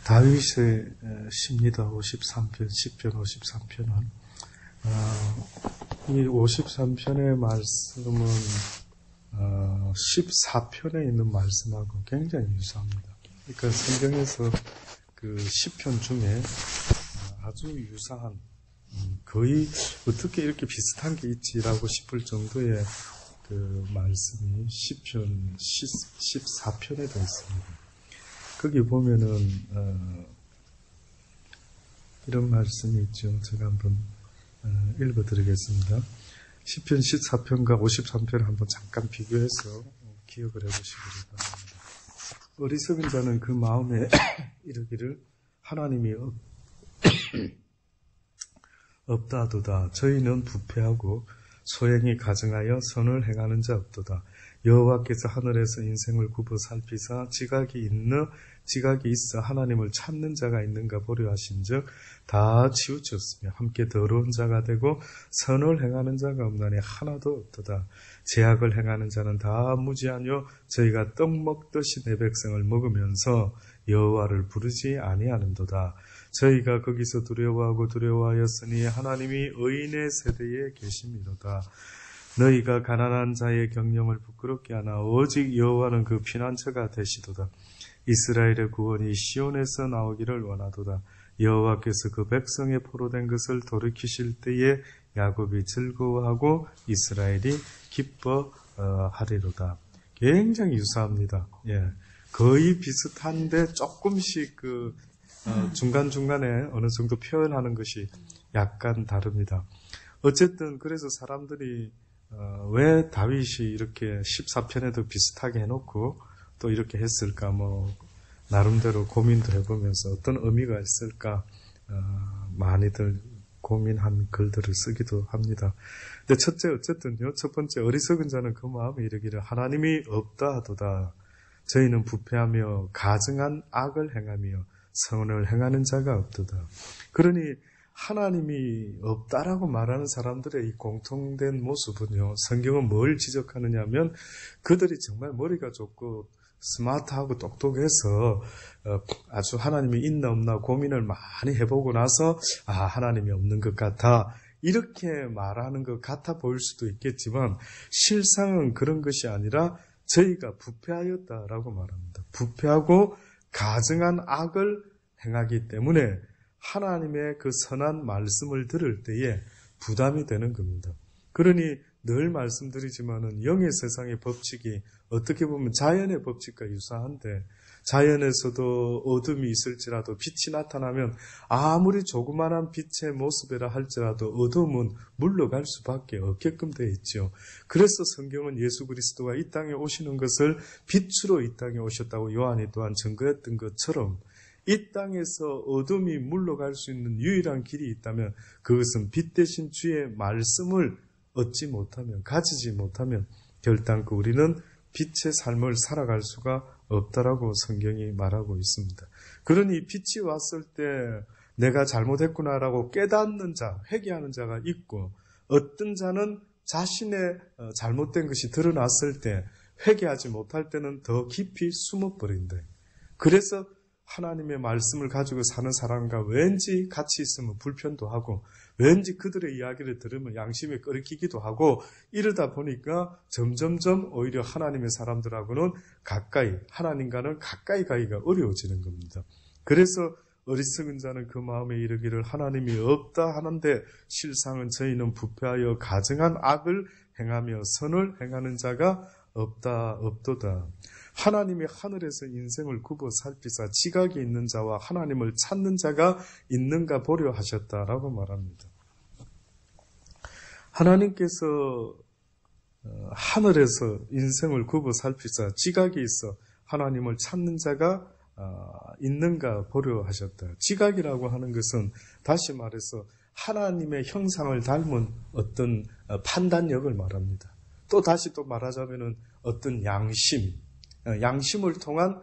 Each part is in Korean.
다윗의 시입니다. 53편, 10편 53편은 이 53편의 말씀은 14편에 있는 말씀하고 굉장히 유사합니다. 그러니까 성경에서 그 10편 중에 아주 유사한, 거의 어떻게 이렇게 비슷한 게 있지라고 싶을 정도의 그 말씀이 10편, 14편에 더 있습니다. 거기 보면은 이런 말씀이 있죠. 제가 한번 읽어드리겠습니다. 10편, 14편과 53편을 한번 잠깐 비교해서 기억을 해보시기를 바랍니다. 어리석은 자는 그 마음에 이르기를 하나님이 없다 하도다. 저희는 부패하고 소행이 가증하여 선을 행하는 자 없도다. 여호와께서 하늘에서 인생을 굽어 살피사 지각이 있어 하나님을 찾는 자가 있는가 보려 하신즉 다 치우쳤으며 함께 더러운 자가 되고 선을 행하는 자가 없나니 하나도 없도다. 죄악을 행하는 자는 다 무지하뇨 저희가 떡 먹듯이 내 백성을 먹으면서 여호와를 부르지 아니하는도다. 저희가 거기서 두려워하였으니 하나님이 의인의 세대에 계심이로다. 너희가 가난한 자의 경영을 부끄럽게 하나 오직 여호와는 그 피난처가 되시도다. 이스라엘의 구원이 시온에서 나오기를 원하도다. 여호와께서 그 백성의 포로된 것을 돌이키실 때에 야곱이 즐거워하고 이스라엘이 기뻐하리로다. 굉장히 유사합니다. 예, 거의 비슷한데 조금씩 중간중간에 어느 정도 표현하는 것이 약간 다릅니다. 어쨌든 그래서 사람들이 왜 다윗이 이렇게 14편에도 비슷하게 해놓고 또 이렇게 했을까, 나름대로 고민도 해보면서 어떤 의미가 있을까, 많이들 고민한 글들을 쓰기도 합니다. 근데 어쨌든요, 첫 번째, 어리석은 자는 그 마음에 이르기를 하나님이 없다 하도다. 저희는 부패하며 가증한 악을 행하며 선을 행하는 자가 없도다. 그러니 하나님이 없다라고 말하는 사람들의 이 공통된 모습은요, 성경은 뭘 지적하느냐 하면 그들이 정말 머리가 좋고 스마트하고 똑똑해서 아주 하나님이 있나 없나 고민을 많이 해보고 나서 하나님이 없는 것 같아 이렇게 말하는 것 같아 보일 수도 있겠지만 실상은 그런 것이 아니라 저희가 부패하였다라고 말합니다. 부패하고 가증한 악을 행하기 때문에 하나님의 그 선한 말씀을 들을 때에 부담이 되는 겁니다. 그러니 늘 말씀드리지만은 영의 세상의 법칙이 어떻게 보면 자연의 법칙과 유사한데 자연에서도 어둠이 있을지라도 빛이 나타나면 아무리 조그만한 빛의 모습이라 할지라도 어둠은 물러갈 수밖에 없게끔 되어 있죠. 그래서 성경은 예수 그리스도가 이 땅에 오시는 것을 빛으로 이 땅에 오셨다고 요한이 또한 증거했던 것처럼 이 땅에서 어둠이 물러갈 수 있는 유일한 길이 있다면 그것은 빛 대신 주의 말씀을 얻지 못하면, 가지지 못하면 결단코 우리는 빛의 삶을 살아갈 수가 없다라고 성경이 말하고 있습니다. 그러니 빛이 왔을 때 내가 잘못했구나라고 깨닫는 자, 회개하는 자가 있고 어떤 자는 자신의 잘못된 것이 드러났을 때 회개하지 못할 때는 더 깊이 숨어버린다. 그래서 하나님의 말씀을 가지고 사는 사람과 왠지 같이 있으면 불편도 하고 왠지 그들의 이야기를 들으면 양심이 끓기기도 하고 이러다 보니까 점점점 오히려 하나님의 사람들하고는 하나님과는 가까이 가기가 어려워지는 겁니다. 그래서 어리석은 자는 그 마음에 이르기를 하나님이 없다 하는데 실상은 저희는 부패하여 가증한 악을 행하며 선을 행하는 자가 없도다. 하나님이 하늘에서 인생을 굽어 살피사 지각이 있는 자와 하나님을 찾는 자가 있는가 보려 하셨다라고 말합니다. 하나님께서 하늘에서 인생을 굽어 살피사 지각이 있어 하나님을 찾는 자가 있는가 보려 하셨다. 지각이라고 하는 것은 다시 말해서 하나님의 형상을 닮은 어떤 판단력을 말합니다. 또 다시 말하자면은 어떤 양심을 통한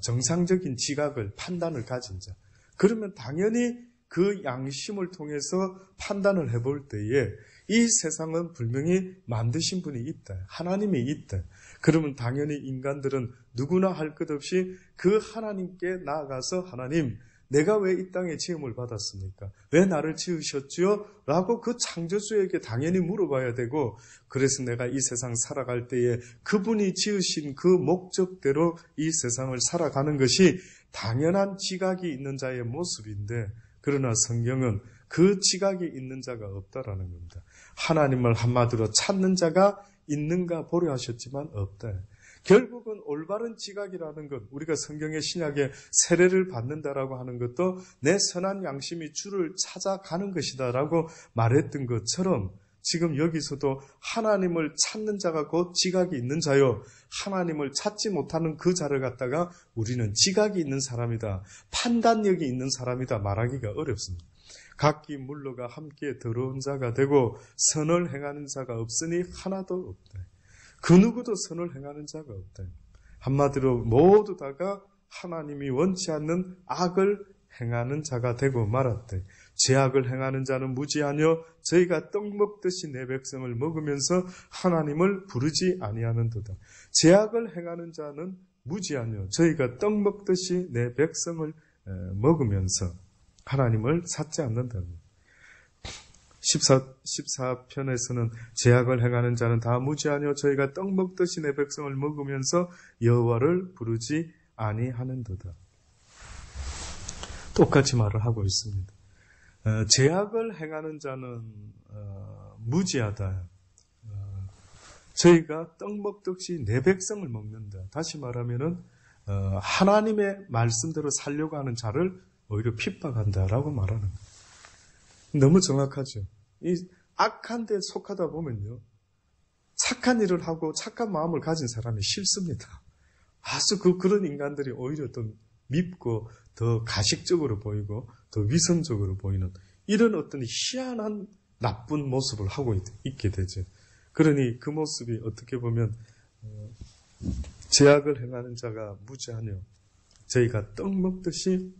정상적인 지각을, 판단을 가진 자. 그러면 당연히 그 양심을 통해서 판단을 해볼 때에 이 세상은 분명히 만드신 분이 있다. 하나님이 있다. 그러면 당연히 인간들은 누구나 할 것 없이 그 하나님께 나아가서 하나님, 내가 왜 이 땅에 지음을 받았습니까? 왜 나를 지으셨지요? 라고 그 창조주에게 당연히 물어봐야 되고, 그래서 내가 이 세상 살아갈 때에 그분이 지으신 그 목적대로 이 세상을 살아가는 것이 당연한 지각이 있는 자의 모습인데, 그러나 성경은 그 지각이 있는 자가 없다라는 겁니다. 하나님을 한마디로 찾는 자가 있는가 보려 하셨지만 없다. 결국은 올바른 지각이라는 것, 우리가 성경의 신약에 세례를 받는다라고 하는 것도 내 선한 양심이 주를 찾아가는 것이다라고 말했던 것처럼 지금 여기서도 하나님을 찾는 자가 곧 지각이 있는 자요, 하나님을 찾지 못하는 그 자를 갖다가 우리는 지각이 있는 사람이다, 판단력이 있는 사람이다 말하기가 어렵습니다. 각기 물러가 함께 더러운 자가 되고 선을 행하는 자가 없으니 하나도 없다. 그 누구도 선을 행하는 자가 없다. 한마디로 모두 다가 하나님이 원치 않는 악을 행하는 자가 되고 말았대. 죄악을 행하는 자는 무지하뇨 저희가 떡 먹듯이 내 백성을 먹으면서 하나님을 부르지 아니하는도다. 죄악을 행하는 자는 무지하뇨 저희가 떡 먹듯이 내 백성을 먹으면서 하나님을 찾지 않는다. 14편에서는 죄악을 행하는 자는 다 무지하뇨 저희가 떡 먹듯이 내 백성을 먹으면서 여호와를 부르지 아니하는도다. 똑같이 말을 하고 있습니다. 죄악을 행하는 자는 무지하다. 저희가 떡 먹듯이 내 백성을 먹는다. 다시 말하면은 하나님의 말씀대로 살려고 하는 자를 오히려 핍박한다라고 말하는 거예요. 너무 정확하죠. 이 악한 데 속하다 보면요, 착한 일을 하고 착한 마음을 가진 사람이 싫습니다. 아주 그런 인간들이 오히려 더 밉고 더 가식적으로 보이고 더 위선적으로 보이는 이런 어떤 희한한 나쁜 모습을 하고 있게 되죠. 그러니 그 모습이 어떻게 보면 죄악을 행하는 자가 무지하뇨 저희가 떡 먹듯이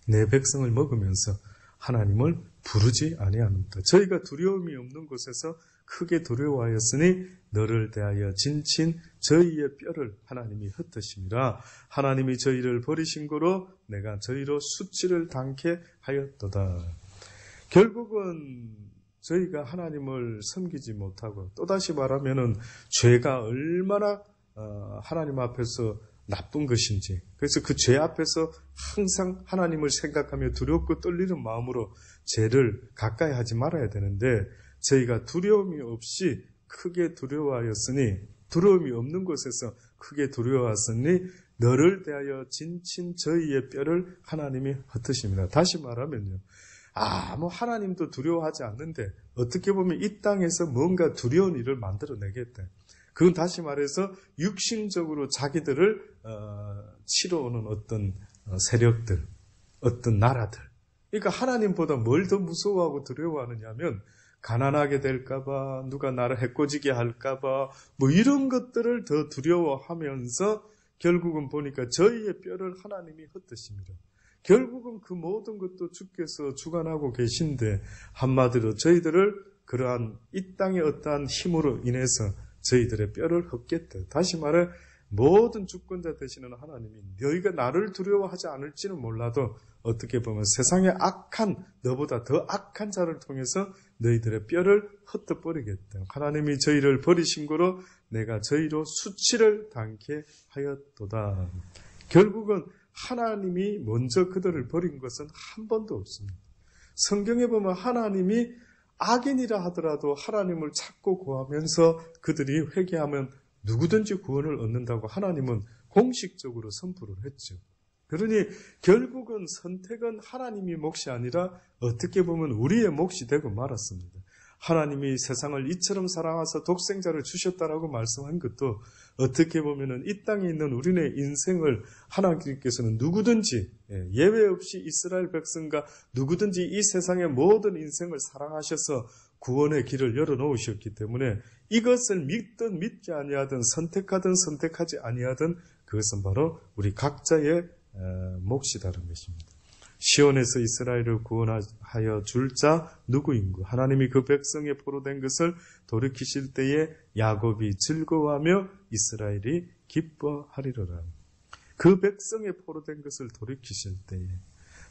내 백성을 먹으면서 하나님을 부르지 아니하는다. 저희가 두려움이 없는 곳에서 크게 두려워하였으니 너를 대하여 진친 저희의 뼈를 하나님이 흩으심이라. 하나님이 저희를 버리신 거로 내가 저희로 수치를 당케 하였도다. 결국은 저희가 하나님을 섬기지 못하고, 또다시 말하면은 죄가 얼마나 하나님 앞에서 나쁜 것인지, 그래서 그 죄 앞에서 항상 하나님을 생각하며 두렵고 떨리는 마음으로 죄를 가까이 하지 말아야 되는데, 저희가 두려움이 없이 크게 두려워하였으니, 두려움이 없는 곳에서 크게 두려워하였으니 너를 대하여 진친 저희의 뼈를 하나님이 흩으십니다. 다시 말하면요, 하나님도 두려워하지 않는데 어떻게 보면 이 땅에서 뭔가 두려운 일을 만들어내겠다. 그건 다시 말해서 육신적으로 자기들을 치러오는 어떤 세력들, 어떤 나라들. 그러니까 하나님보다 뭘 더 무서워하고 두려워하느냐 하면, 가난하게 될까봐, 누가 나를 해코지게 할까봐, 이런 것들을 더 두려워하면서 결국은 보니까 저희의 뼈를 하나님이 흩으십니다. 결국은 그 모든 것도 주께서 주관하고 계신데, 한마디로 저희들을 그러한 이 땅의 어떠한 힘으로 인해서 저희들의 뼈를 헛겠다. 다시 말해 모든 주권자 되시는 하나님이 너희가 나를 두려워하지 않을지는 몰라도 어떻게 보면 세상의 악한, 너보다 더 악한 자를 통해서 너희들의 뼈를 흩어버리겠다. 하나님이 저희를 버리신 거로 내가 저희로 수치를 당케 하였도다. 결국은 하나님이 먼저 그들을 버린 것은 한 번도 없습니다. 성경에 보면 하나님이 악인이라 하더라도 하나님을 찾고 구하면서 그들이 회개하면 누구든지 구원을 얻는다고 하나님은 공식적으로 선포를 했죠. 그러니 결국은 선택은 하나님의 몫이 아니라 어떻게 보면 우리의 몫이 되고 말았습니다. 하나님이 세상을 이처럼 사랑하사 독생자를 주셨다라고 말씀한 것도 어떻게 보면은 이 땅에 있는 우리네 인생을 하나님께서는 누구든지 예외 없이 이스라엘 백성과 누구든지 이 세상의 모든 인생을 사랑하셔서 구원의 길을 열어놓으셨기 때문에 이것을 믿든 믿지 아니하든 선택하든 선택하지 아니하든 그것은 바로 우리 각자의 몫이다는 것입니다. 시온에서 이스라엘을 구원하여 줄 자 누구인고 하나님이 그 백성의 포로된 것을 돌이키실 때에 야곱이 즐거워하며 이스라엘이 기뻐하리로라. 그 백성의 포로된 것을 돌이키실 때에,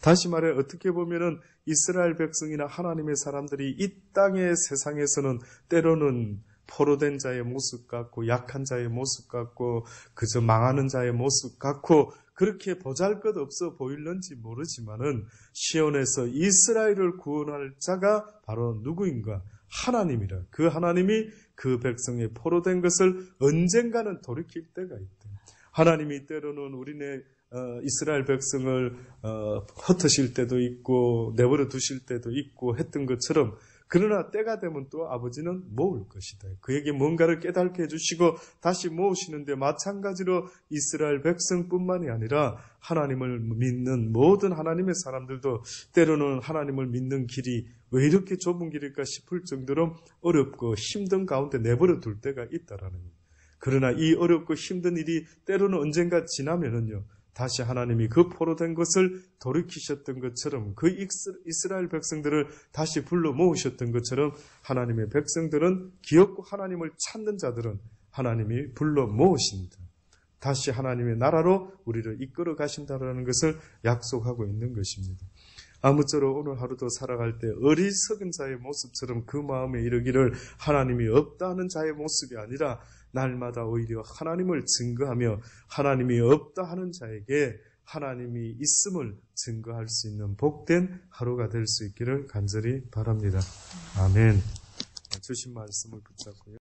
다시 말해 어떻게 보면은 이스라엘 백성이나 하나님의 사람들이 이 땅의 세상에서는 때로는 포로된 자의 모습 같고 약한 자의 모습 같고 그저 망하는 자의 모습 같고 그렇게 보잘것없어 보일는지 모르지만은 시온에서 이스라엘을 구원할 자가 바로 누구인가? 하나님이라. 그 하나님이 그 백성의 포로된 것을 언젠가는 돌이킬 때가 있다. 하나님이 때로는 우리네 이스라엘 백성을 흩으실 때도 있고 내버려 두실 때도 있고 했던 것처럼, 그러나 때가 되면 또 아버지는 모을 것이다. 그에게 뭔가를 깨닫게 해주시고 다시 모으시는데, 마찬가지로 이스라엘 백성뿐만이 아니라 하나님을 믿는 모든 하나님의 사람들도 때로는 하나님을 믿는 길이 왜 이렇게 좁은 길일까 싶을 정도로 어렵고 힘든 가운데 내버려 둘 때가 있다라는 거예요. 그러나 이 어렵고 힘든 일이 때로는 언젠가 지나면은요, 다시 하나님이 그 포로된 것을 돌이키셨던 것처럼, 그 이스라엘 백성들을 다시 불러 모으셨던 것처럼, 하나님의 백성들은 기업고 하나님을 찾는 자들은 하나님이 불러 모으신다. 다시 하나님의 나라로 우리를 이끌어 가신다라는 것을 약속하고 있는 것입니다. 아무쪼록 오늘 하루도 살아갈 때 어리석은 자의 모습처럼 그 마음에 이르기를 하나님이 없다 하는 자의 모습이 아니라 날마다 오히려 하나님을 증거하며 하나님이 없다 하는 자에게 하나님이 있음을 증거할 수 있는 복된 하루가 될 수 있기를 간절히 바랍니다. 아멘. 주신 말씀을 붙잡고요.